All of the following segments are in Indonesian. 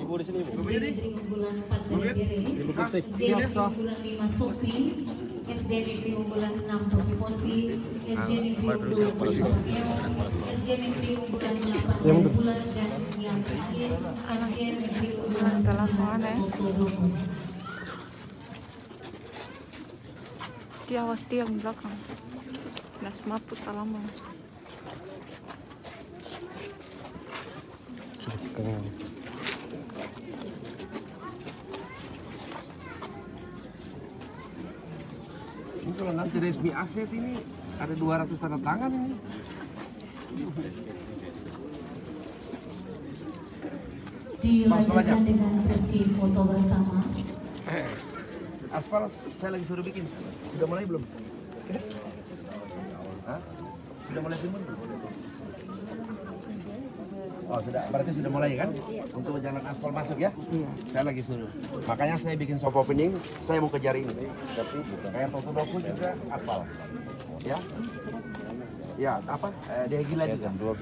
Ibu di sini, Bu. SD Negeri Unggulan 4 Gere-Gere, SD Negeri Unggulan 5 Sopi, SD Negeri Unggulan 6 Posi-Posi, SD Negeri Unggulan 7 Keo, SD Negeri Unggulan 8 Bulan, dan yang terakhir SD Negeri Unggulan 9 Toko. Dia awas dia yang belakang. Nah, semaput lama. Ini kalau nanti resmi aset ini ada 200 tanda tangan ini. Dilanjutkan dengan sesi foto bersama. Aspal saya lagi suruh bikin. Sudah mulai belum? Hah? Sudah mulai timbul belum? Oh sudah, berarti sudah mulai kan? Untuk jalan aspal masuk ya? Iya. Saya lagi suruh. Makanya saya bikin soft opening, saya mau kejar ini. Tapi kayak toko-toko juga aspal. Ya? Ya, apa? Dia gila juga. Jam 2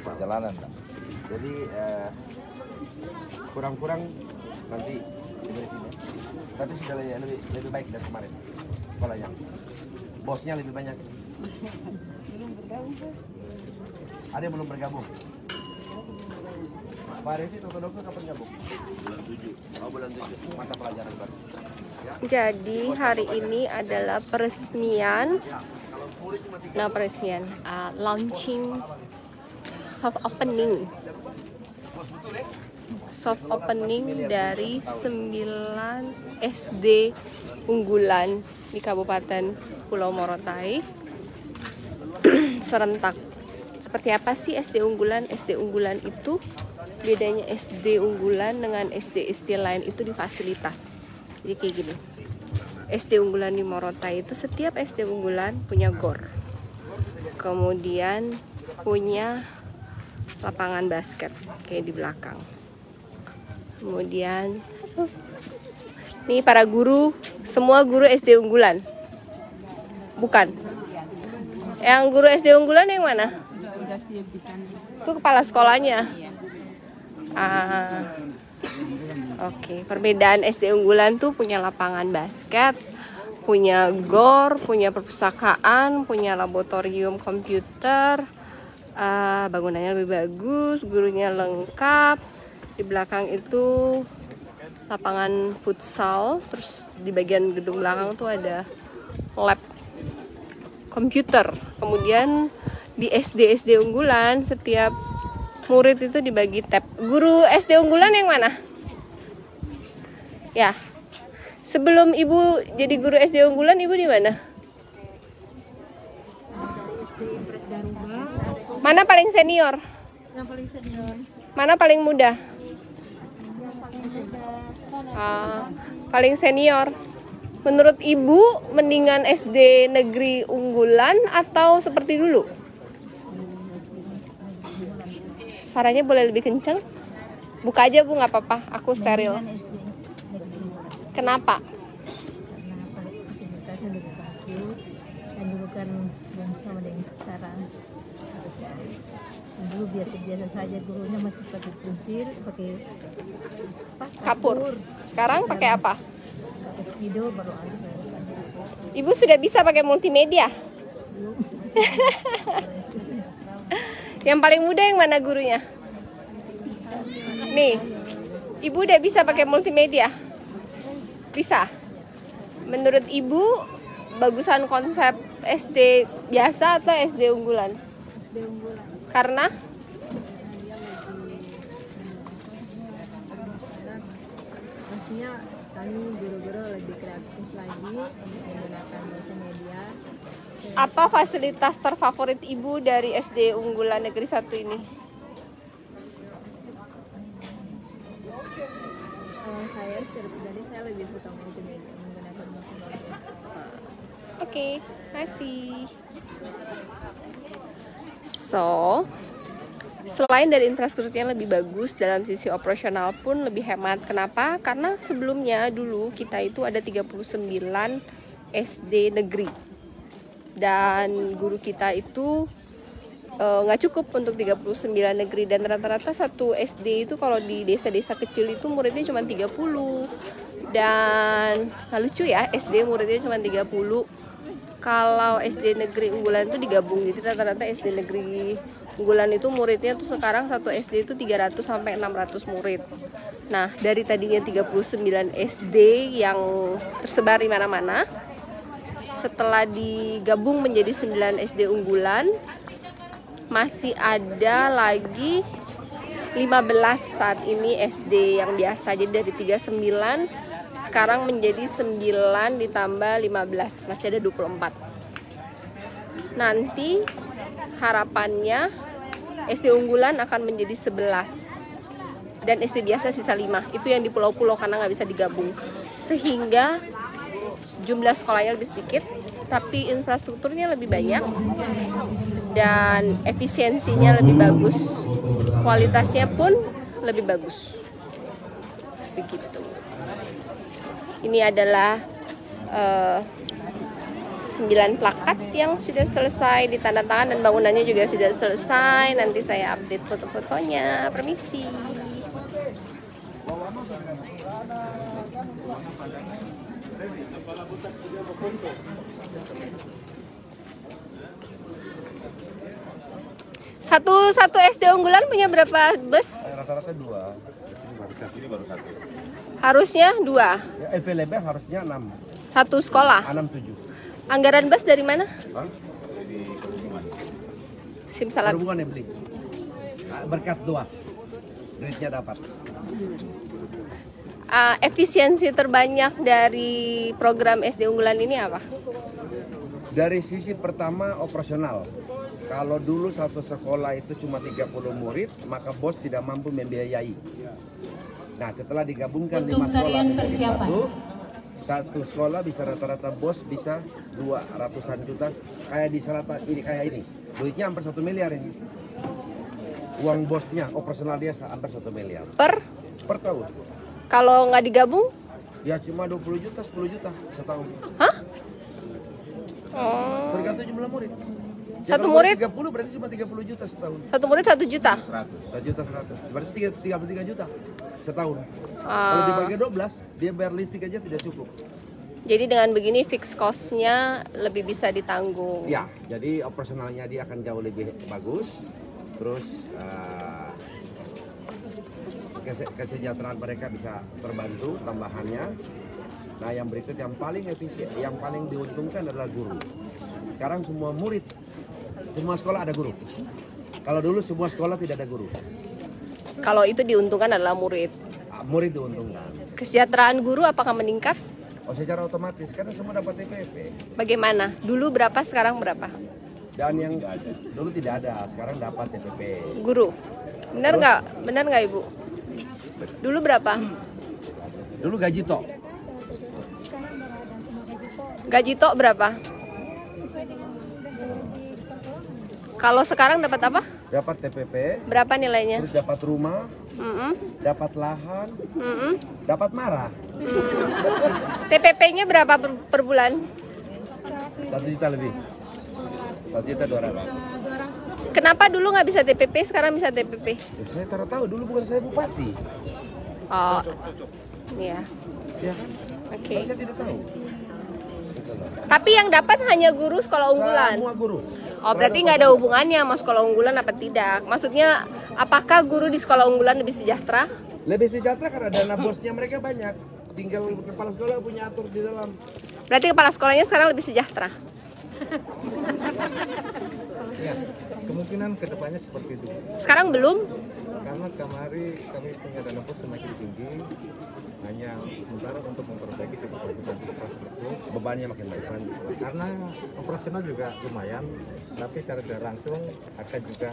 perjalanan. Jadi kurang-kurang nanti dari sini. Tapi sudah lebih baik dari kemarin. Sekolahnya. Bosnya lebih banyak. Ada yang belum bergabung? Pak Resi Toto-Doko kapan gabung? Bulan 7. Oh, bulan 7. Mata pelajaran baru. Ya. Jadi hari ini adalah peresmian, launching soft opening dari 9 SD unggulan di Kabupaten Pulau Morotai serentak. Seperti apa sih SD unggulan? SD unggulan itu bedanya SD unggulan dengan SD lain itu di fasilitas. Jadi kayak gini. SD unggulan di Morotai itu setiap SD unggulan punya GOR. Kemudian punya lapangan basket kayak di belakang. Kemudian nih para guru, semua guru SD unggulan. Bukan. Yang guru SD unggulan yang mana? Itu kepala sekolahnya. Oke. Perbedaan SD unggulan tuh punya lapangan basket, punya GOR, punya perpustakaan, punya laboratorium komputer, bangunannya lebih bagus, gurunya lengkap. Di belakang itu lapangan futsal, terus di bagian gedung belakang tuh ada lab komputer. Kemudian di SD unggulan setiap murid itu dibagi tab. Guru SD unggulan yang mana? Ya. Sebelum Ibu jadi guru SD unggulan, Ibu di mana? Mana paling senior? Yang paling senior. Mana paling muda? Paling senior. Menurut Ibu, mendingan SD negeri unggulan atau seperti dulu? Suaranya boleh lebih kenceng? Buka aja Bu, nggak apa-apa. Aku steril. Kenapa? Karena fasilitasnya lebih bagus. Dan dulu kan belum sama dengan sekarang. Dulu biasa-biasa saja, gurunya masih pakai pensil, pakai Kapur. Sekarang pakai apa? pakai spidol baru ada. Ibu sudah bisa pakai multimedia? Yang paling muda yang mana gurunya? Nih, Ibu udah bisa pakai multimedia? Bisa? Menurut Ibu, bagusan konsep SD biasa atau SD unggulan? SD unggulan. Karena? Pastinya kami guru-guru lebih kreatif lagi menggunakan multimedia. Apa fasilitas terfavorit Ibu dari SD unggulan negeri 1 ini? Kalau saya secara pribadi saya lebih suka multimedia, menggunakan multimedia. Oke, kasih. So, selain dari infrastrukturnya lebih bagus, dalam sisi operasional pun lebih hemat. Kenapa? Karena sebelumnya dulu kita itu ada 39 SD negeri. Dan guru kita itu nggak cukup untuk 39 negeri, dan rata-rata satu SD itu kalau di desa-desa kecil itu muridnya cuma 30. Dan nggak lucu ya, SD muridnya cuma 30. Kalau SD negeri unggulan itu digabung, jadi rata-rata SD negeri unggulan itu muridnya tuh sekarang satu SD itu 300 sampai 600 murid. Nah, dari tadinya 39 SD yang tersebar di mana-mana, setelah digabung menjadi 9 SD unggulan, masih ada lagi 15 saat ini SD yang biasa. Jadi dari 39 sekarang menjadi 9 ditambah 15, masih ada 24. Nanti harapannya SD unggulan akan menjadi 11 dan SD biasa sisa 5. Itu yang di pulau-pulau karena nggak bisa digabung, sehingga jumlah sekolahnya lebih sedikit tapi infrastrukturnya lebih banyak dan efisiensinya lebih bagus, kualitasnya pun lebih bagus. Begitu. Ini adalah 9 plakat yang sudah selesai ditandatangan dan bangunannya juga sudah selesai. Nanti saya update foto-fotonya. Permisi. Satu SD unggulan punya berapa bus? Rata-rata 2. Ini baru 1. Harusnya 2. Ya, available harusnya 6. Satu sekolah. 6-7. Anggaran bus dari mana? Hah? Simsalab. Perhubungan yang beli. Berkat doa. Duitnya dapat. Efisiensi terbanyak dari program SD unggulan ini apa? Dari sisi pertama operasional. Kalau dulu satu sekolah itu cuma 30 murid, maka bos tidak mampu membiayai. Nah, setelah digabungkan Untuk 5 sekolah tarian menjadi persiapan. satu sekolah bisa rata-rata bos bisa 200-an juta, kayak di selatan ini, kayak ini. Duitnya hampir 1 miliar ini. Uang bosnya, operasional dia hampir 1 miliar. Per tahun. Kalau nggak digabung? Ya cuma 20 juta, 10 juta setahun. Hah? Oh. Tergantung jumlah murid. Satu murid? 30 berarti cuma 30 juta setahun. Satu murid 1 juta? 1 juta 100. Berarti 33 juta setahun. Kalau dibagi 12, dia bayar listrik aja tidak cukup. Jadi dengan begini fixed cost-nya lebih bisa ditanggung. Ya, jadi operasionalnya dia akan jauh lebih bagus. Terus kesejahteraan mereka bisa terbantu tambahannya. Nah, yang berikut yang paling efisien, yang paling diuntungkan adalah guru. Sekarang semua murid, semua sekolah ada guru. Kalau dulu semua sekolah tidak ada guru. Kalau itu diuntungkan adalah murid. Murid diuntungkan. Kesejahteraan guru apakah meningkat? Oh, secara otomatis karena semua dapat TPP. Bagaimana? Dulu berapa, sekarang berapa? Dan yang dulu tidak ada, sekarang dapat TPP. Guru. Benar nggak? Benar nggak Ibu? Dulu berapa? Dulu gaji tok. Gaji tok berapa? Kalau sekarang dapat apa? Dapat TPP. Berapa nilainya? Terus dapat rumah, dapat lahan, dapat marah. TPP-nya berapa per bulan? 1 juta lebih. 1 juta 200. Kenapa dulu nggak bisa TPP, sekarang bisa TPP? Ya, saya tahu dulu bukan saya bupati. Oh, iya. Ya kan? Oke. Saya tidak tahu. Gitu loh. Tapi yang dapat hanya guru sekolah unggulan. Semua guru. Oh, berarti nggak ada hubungannya sama sekolah unggulan apa tidak? Maksudnya, apakah guru di sekolah unggulan lebih sejahtera? Lebih sejahtera karena dana bosnya mereka banyak. Tinggal kepala sekolah punya atur di dalam. Berarti kepala sekolahnya sekarang lebih sejahtera? Ya, kemungkinan kedepannya seperti itu. Sekarang belum? Karena kemarin kami punya dana bos semakin tinggi, hanya sementara untuk memperbaiki kebutuhan infrastruktur. Bebannya makin banyak. Karena operasional juga lumayan, tapi secara tidak langsung akan juga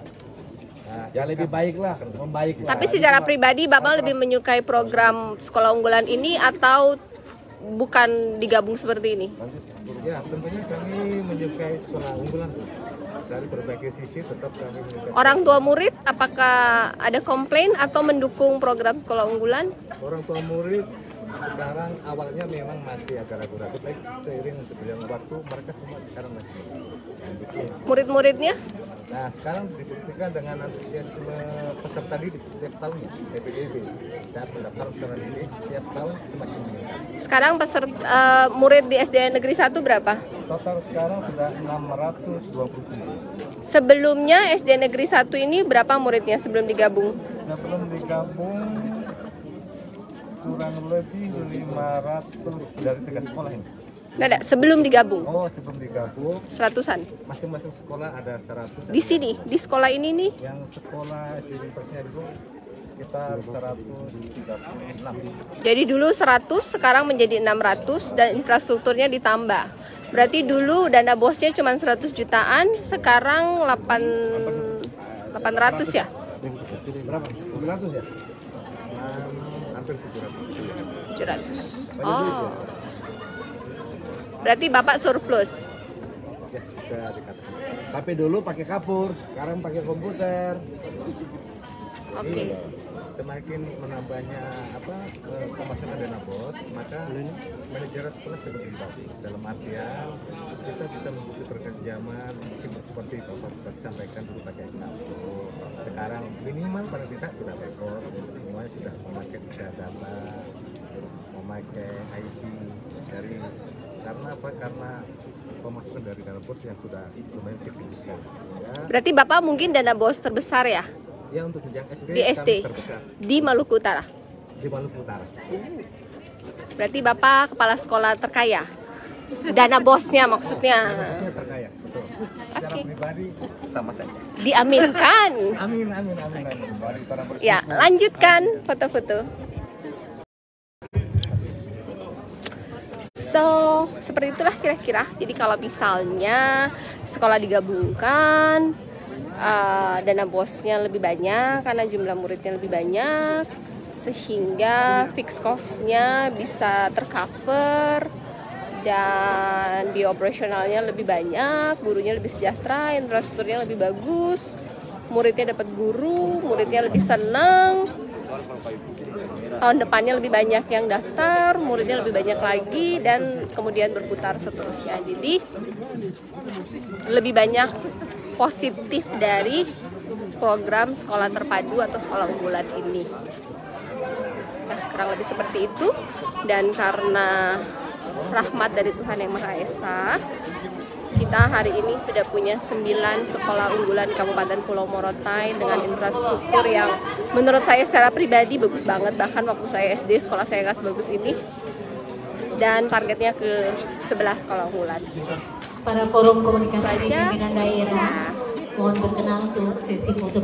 Ya lebih baik lah, membaik lah. Tapi secara pribadi Bapak lebih menyukai program sekolah unggulan ini atau bukan digabung seperti ini? ya tentunya kami menyukai sekolah unggulan. Dari berbagai sisi tetap kami menyukai. Orang tua murid apakah ada komplain atau mendukung program sekolah unggulan? Orang tua murid sekarang awalnya memang masih agak ragu-ragu, tapi seiring berjalan waktu mereka semua sekarang masih mendukung. Murid-muridnya? Nah, sekarang dibuktikan dengan antusiasme peserta didik setiap tahunnya, PPDB. Saat pendaftaran peserta didik setiap tahun semakin meningkat. Sekarang peserta murid di SD Negeri 1 berapa? Total sekarang sudah 627. Sebelumnya SD Negeri 1 ini berapa muridnya sebelum digabung? Sebelum digabung kurang lebih 500 dari 3 sekolah ini. Nggak ada, sebelum digabung. Oh, sebelum digabung Seratusan. masing-masing sekolah ada 100. Di sini, di sekolah ini nih. Yang sekolah SD Universitasnya itu sekitar 136. Jadi dulu 100, sekarang menjadi 600 dan infrastrukturnya ditambah. Berarti dulu dana bosnya cuma 100 jutaan, sekarang 800 ya? Berapa? 700 ya? Hampir 700. 700. Oh. Berarti Bapak surplus. Ya, bisa dikatakan. Tapi dulu pakai kapur, sekarang pakai komputer. Oke. Semakin menambahnya pemasukan dana bos, maka manajer sekolah semakin bagus. Dalam artian kita bisa mengikuti perkerjaan mungkin seperti Bapak sampaikan dulu pakai kapur. Sekarang minimal paling tidak sudah rekor, semuanya sudah memakai bisa data, memakai IT dari karena apa? Karena pemasukan dari dana bos yang sudah lumayan signifikan. Ya, Berarti Bapak mungkin dana bos terbesar ya? ya untuk jenjang SD, Di SD? kami terbesar Di Maluku Utara. di Maluku Utara. Berarti Bapak kepala sekolah terkaya. Dana bosnya maksudnya. Ini terkaya, betul. Secara Oke. pribadi sama saja. Diaminkan. Amin, amin, amin, amin. Mari kita bersyukur. Ya, lanjutkan foto-foto. So, seperti itulah kira-kira. Jadi kalau misalnya sekolah digabungkan, dana bosnya lebih banyak karena jumlah muridnya lebih banyak, sehingga fixed cost-nya bisa tercover dan biaya operasionalnya lebih banyak, gurunya lebih sejahtera, infrastrukturnya lebih bagus, muridnya dapat guru, muridnya lebih senang, tahun depannya lebih banyak yang daftar, muridnya lebih banyak lagi, dan kemudian berputar seterusnya. Jadi lebih banyak positif dari program sekolah terpadu atau sekolah unggulan ini. Nah, kurang lebih seperti itu. Dan karena rahmat dari Tuhan Yang Maha Esa, kita hari ini sudah punya 9 sekolah unggulan Kabupaten Pulau Morotai dengan infrastruktur yang menurut saya secara pribadi bagus banget. Bahkan waktu saya SD, sekolah saya nggak sebagus ini. Dan targetnya ke 11 sekolah unggulan. Para forum komunikasi Baca. pimpinan daerah, mohon berkenan untuk sesi foto